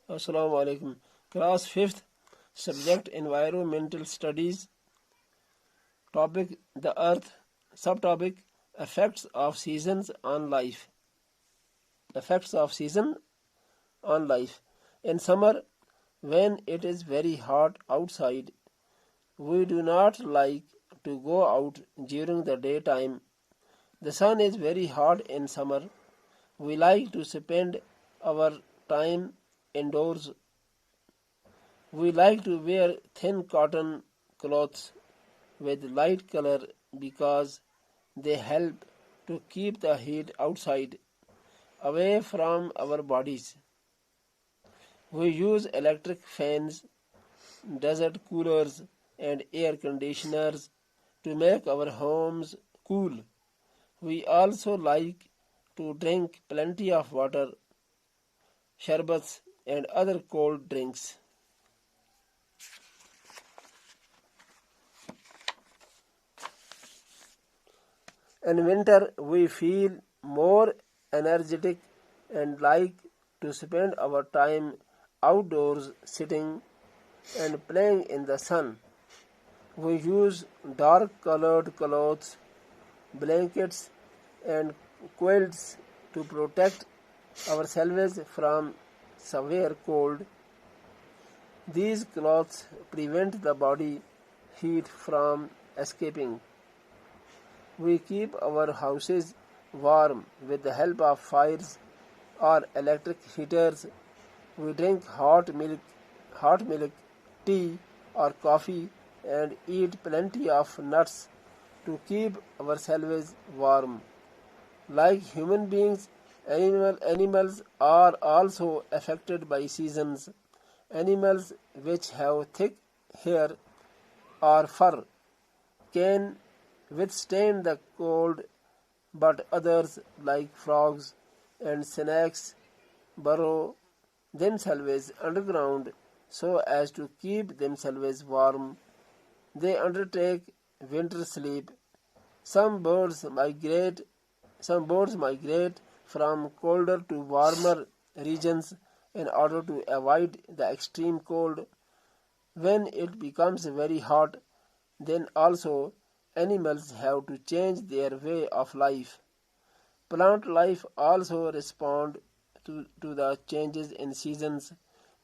Assalamu alaikum. Class 5th, subject environmental studies, topic the earth, subtopic effects of seasons on life. Effects of season on life. In summer, when it is very hot outside, we do not like to go out during the daytime. The sun is very hot in summer. We like to spend our time indoors. We like to wear thin cotton clothes with light color because they help to keep the heat outside away from our bodies. We use electric fans, desert coolers, and air conditioners to make our homes cool. We also like to drink plenty of water, sherbets, and other cold drinks. In winter, we feel more energetic and like to spend our time outdoors sitting and playing in the sun. We use dark colored clothes, blankets, and quilts to protect ourselves from severe cold. These clothes prevent the body heat from escaping. We keep our houses warm with the help of fires or electric heaters. We drink hot milk, tea, or coffee, and eat plenty of nuts to keep ourselves warm. Like human beings, animals are also affected by seasons. Animals which have thick hair or fur can withstand the cold, but others, like frogs and snakes, burrow themselves underground so as to keep themselves warm. They undertake winter sleep. Some birds migrate from colder to warmer regions in order to avoid the extreme cold. When it becomes very hot, then also animals have to change their way of life. Plant life also respond to the changes in seasons.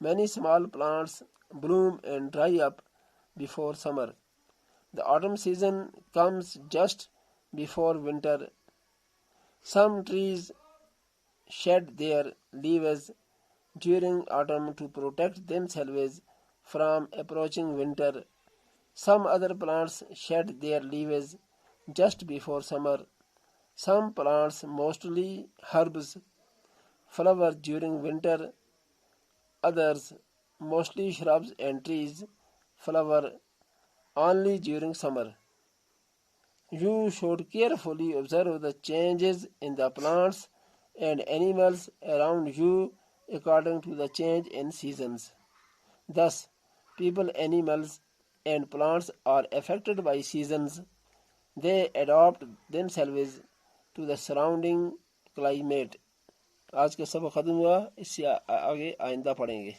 Many small plants bloom and dry up before summer. The autumn season comes just before winter. Some trees shed their leaves during autumn to protect themselves from approaching winter. Some other plants shed their leaves just before summer. Some plants, mostly herbs, flower during winter. Others, mostly shrubs and trees, flower only during summer. You should carefully observe the changes in the plants and animals around you according to the change in seasons. Thus, people, animals, and plants are affected by seasons. They adapt themselves to the surrounding climate. आज का सबक खत्म हुआ, इससे आगे आइंदा पढ़ेंगे.